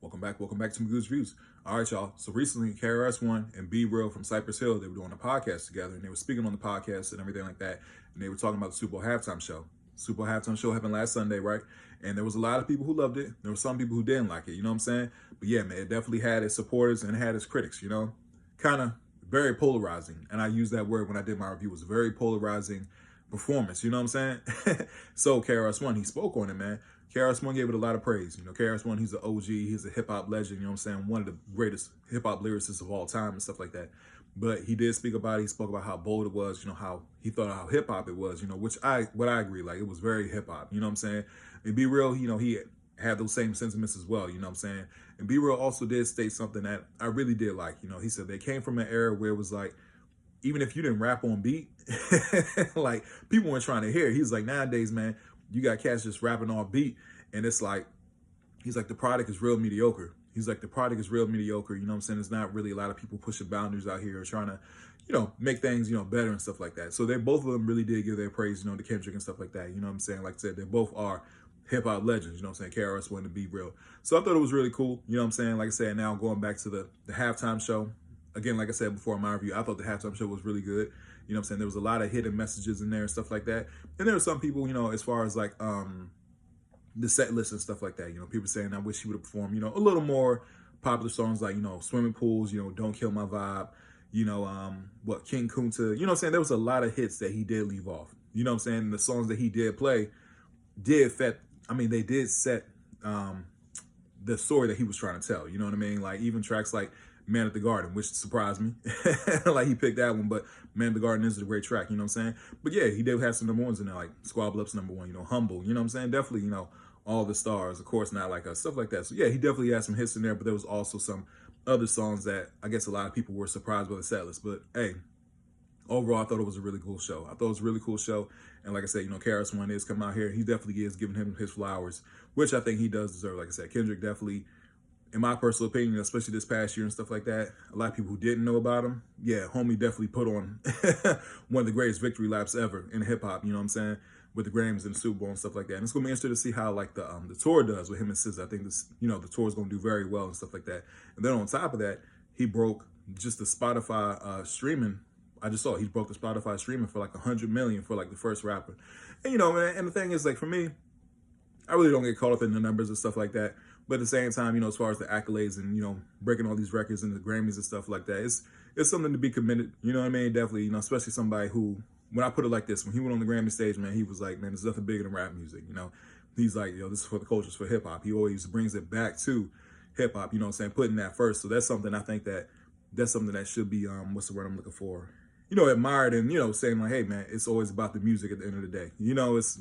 Welcome back to Magoo's Views. All right, y'all. So recently, KRS-One and B Real from Cypress Hill, they were doing a podcast together, and they were speaking on the podcast and everything like that. And they were talking about the Super Bowl halftime show. Super Bowl halftime show happened last Sunday, right? And there was a lot of people who loved it. There were some people who didn't like it. You know what I'm saying? But yeah, man, it definitely had its supporters and it had its critics. You know, kind of very polarizing. And I used that word when I did my review. It was a very polarizing performance. You know what I'm saying? So KRS-One, he spoke on it, man. KRS-One gave it a lot of praise. You know, KRS-One, he's an OG, he's a hip-hop legend, you know what I'm saying? One of the greatest hip-hop lyricists of all time and stuff like that. But he did speak about it. He spoke about how bold it was, you know, how he thought how hip-hop it was, you know, what I agree, like, it was very hip-hop, you know what I'm saying? And B Real, you know, he had those same sentiments as well, you know what I'm saying? And B Real also did state something that I really did like, you know, he said they came from an era where it was like, even if you didn't rap on beat, like, people weren't trying to hear it. He was like, nowadays, man, you got cats just rapping off beat, and it's like, he's like, the product is real mediocre. He's like, the product is real mediocre, you know what I'm saying? There's not really a lot of people pushing boundaries out here or trying to, you know, make things, you know, better and stuff like that. So they, both of them really did give their praise, you know, to Kendrick and stuff like that, you know what I'm saying? Like I said, they both are hip-hop legends, you know what I'm saying? KRS-One and B Real. So I thought it was really cool, you know what I'm saying? Like I said, now going back to the halftime show, again, like I said before in my review, I thought the halftime show was really good. You know what I'm saying? There was a lot of hidden messages in there and stuff like that. And there were some people, you know, as far as like the set list and stuff like that, you know, people saying, I wish he would have performed, you know, a little more popular songs like, you know, Swimming Pools, you know, Don't Kill My Vibe, you know, King Kunta, you know what I'm saying? There was a lot of hits that he did leave off. You know what I'm saying? And the songs that he did play did they did set the story that he was trying to tell, you know what I mean? Like even tracks like Man at the Garden, which surprised me. Like he picked that one, but Man at the Garden is a great track, you know what I'm saying? But yeah, he did have some number ones in there, like Squabble Up's number one, you know, Humble, you know what I'm saying? Definitely, you know, All the Stars, of course, Not Like Us, stuff like that. So yeah, he definitely had some hits in there, but there was also some other songs that I guess a lot of people were surprised by the set list. But hey, overall, I thought it was a really cool show. I thought it was a really cool show. And like I said, you know, KRS-One is coming out here. He definitely is giving him his flowers, which I think he does deserve. Like I said, Kendrick definitely, in my personal opinion, especially this past year and stuff like that, a lot of people who didn't know about him, yeah, homie definitely put on one of the greatest victory laps ever in hip hop, you know what I'm saying, with the Grammys and the Super Bowl and stuff like that. And it's gonna be interesting to see how like the tour does with him and SZA. I think this, you know, the tour is gonna do very well and stuff like that. And then on top of that, he broke just the Spotify streaming. I just saw he broke the Spotify streaming for like 100 million for like the first rapper. And you know, man, and the thing is, like, for me, I really don't get caught up in the numbers and stuff like that. But at the same time, you know, as far as the accolades and, you know, breaking all these records and the Grammys and stuff like that, it's something to be committed. You know what I mean? Definitely, you know, especially somebody who, when I put it like this, when he went on the Grammy stage, man, he was like, man, there's nothing bigger than rap music. You know, he's like, yo, this is for the culture, it's for hip hop. He always brings it back to hip hop, you know what I'm saying? Putting that first. So that's something I think that's something that should be, what's the word I'm looking for? You know, admired and, you know, saying like, hey, man, it's always about the music at the end of the day. You know, it's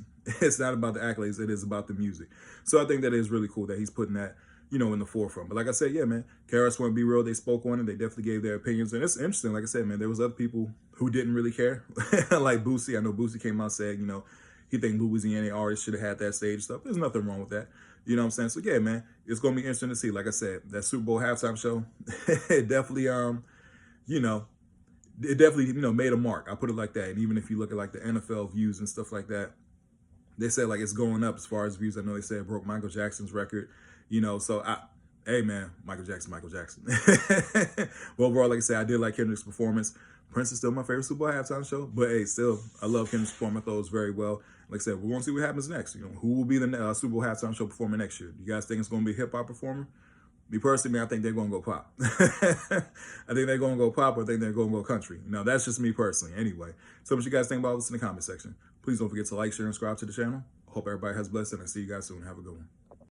not about the accolades. It is about the music. So I think that is really cool that he's putting that, you know, in the forefront. But like I said, yeah, man, KRS-One and B Real, they spoke on it. They definitely gave their opinions. And it's interesting. Like I said, man, there was other people who didn't really care. Like Boosie. I know Boosie came out and said, you know, he think Louisiana artists should have had that stage stuff. There's nothing wrong with that. You know what I'm saying? So yeah, man, it's going to be interesting to see. Like I said, that Super Bowl halftime show, it definitely, you know, it definitely, you know, made a mark. I put it like that. And even if you look at like the NFL views and stuff like that, they said like it's going up as far as views. I know they said it broke Michael Jackson's record, you know, so hey man, Michael Jackson. Well, overall, like I said, I did like Kendrick's performance. Prince is still my favorite Super Bowl halftime show, but hey, still, I love Kendrick's performance. I thought it was very well. Like I said, we're going to see what happens next. You know, who will be the Super Bowl halftime show performer next year? You guys think it's going to be a hip hop performer? Me personally, man, I think they're going to go pop. I think they're going to go pop, or I think they're going to go country. Now, that's just me personally. Anyway, so what you guys think about this in the comment section. Please don't forget to like, share, and subscribe to the channel. Hope everybody has blessed, and I'll see you guys soon. Have a good one.